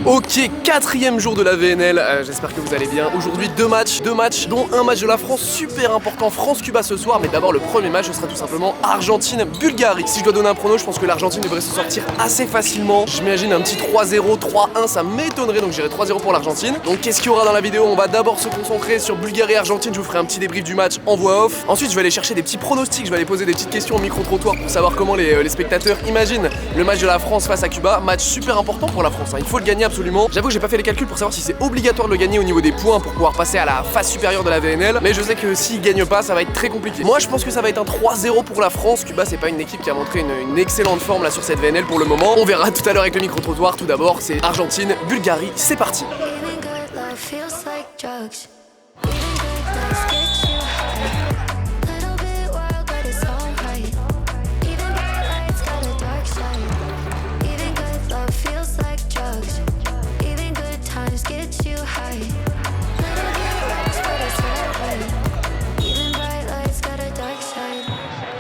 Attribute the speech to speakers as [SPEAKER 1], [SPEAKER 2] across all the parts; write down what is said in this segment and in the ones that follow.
[SPEAKER 1] Ok, quatrième jour de la VNL, j'espère que vous allez bien. Aujourd'hui deux matchs, dont un match de la France super important, France-Cuba ce soir. Mais d'abord le premier match, ce sera tout simplement Argentine-Bulgarie. Si je dois donner un prono, je pense que l'Argentine devrait se sortir assez facilement. J'imagine un petit 3-0, 3-1, ça m'étonnerait, donc j'irai 3-0 pour l'Argentine. Donc qu'est-ce qu'il y aura dans la vidéo? On va d'abord se concentrer sur Bulgarie-Argentine, je vous ferai un petit débrief du match en voix off. Ensuite je vais aller chercher des petits pronostics, je vais aller poser des petites questions au micro-trottoir pour savoir comment les spectateurs imaginent le match de la France face à Cuba. Match super important pour la France, hein. Il faut le gagner absolument. J'avoue que j'ai pas fait les calculs pour savoir si c'est obligatoire de le gagner au niveau des points pour pouvoir passer à la phase supérieure de la VNL, mais je sais que s'ils gagnent pas, ça va être très compliqué. Moi je pense que ça va être un 3-0 pour la France. Cuba c'est pas une équipe qui a montré une excellente forme là sur cette VNL pour le moment. On verra tout à l'heure avec le micro-trottoir. Tout d'abord c'est Argentine, Bulgarie, c'est parti.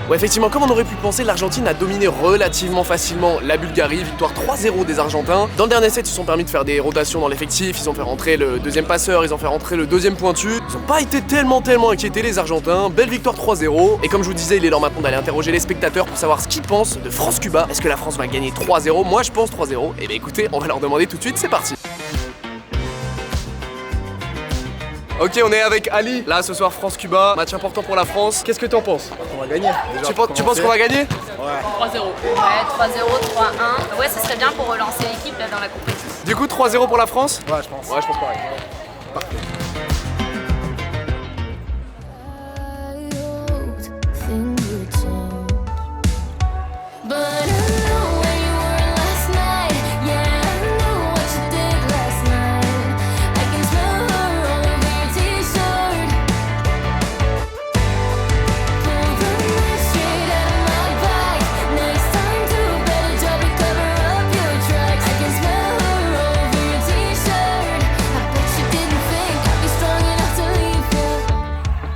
[SPEAKER 1] Ouais, effectivement, comme on aurait pu le penser, l'Argentine a dominé relativement facilement la Bulgarie, victoire 3-0 des Argentins. Dans le dernier set, ils se sont permis de faire des rotations dans l'effectif, ils ont fait rentrer le deuxième passeur, ils ont fait rentrer le deuxième pointu. Ils ont pas été tellement inquiétés les Argentins, belle victoire 3-0. Et comme je vous disais, il est l'heure maintenant d'aller interroger les spectateurs pour savoir ce qu'ils pensent de France-Cuba. Est-ce que la France va gagner 3-0? Moi je pense 3-0. Et bien écoutez, on va leur demander tout de suite, c'est parti. Ok, on est avec Ali, là ce soir France-Cuba, match important pour la France. Qu'est-ce que t'en penses?
[SPEAKER 2] On va gagner.
[SPEAKER 1] Tu penses qu'on va gagner?
[SPEAKER 2] Ouais.
[SPEAKER 3] 3-0. Ouais, 3-0, 3-1. Ouais, ce serait bien pour relancer l'équipe là dans la compétition.
[SPEAKER 1] Du coup, 3-0 pour la France?
[SPEAKER 2] Ouais, je pense.
[SPEAKER 1] Ouais, je pense pareil.
[SPEAKER 2] Parfait.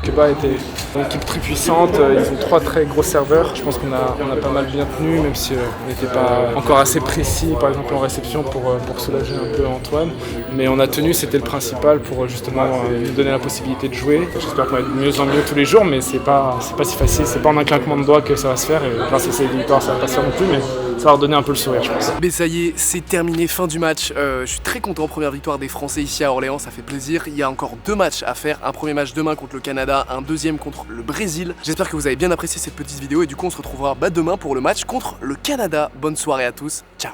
[SPEAKER 2] Cuba était une équipe très puissante, ils ont trois très gros serveurs. Je pense qu'on a pas mal bien tenu, même si on n'était pas encore assez précis, par exemple en réception pour soulager un peu Antoine. Mais on a tenu, c'était le principal pour justement nous donner la possibilité de jouer. J'espère qu'on va être de mieux en mieux tous les jours, mais c'est pas si facile, c'est pas en un claquement de doigts que ça va se faire. Et grâce à ces victoires, ça va pas se faire non plus, mais ça va redonner un peu le sourire, je pense.
[SPEAKER 1] Mais ça y est, c'est terminé, fin du match. Je suis très content, première victoire des Français ici à Orléans, ça fait plaisir. Il y a encore deux matchs à faire, un premier match demain contre le Canada, un deuxième contre le Brésil. J'espère que vous avez bien apprécié cette petite vidéo et du coup on se retrouvera demain pour le match contre le Canada. Bonne soirée à tous, ciao.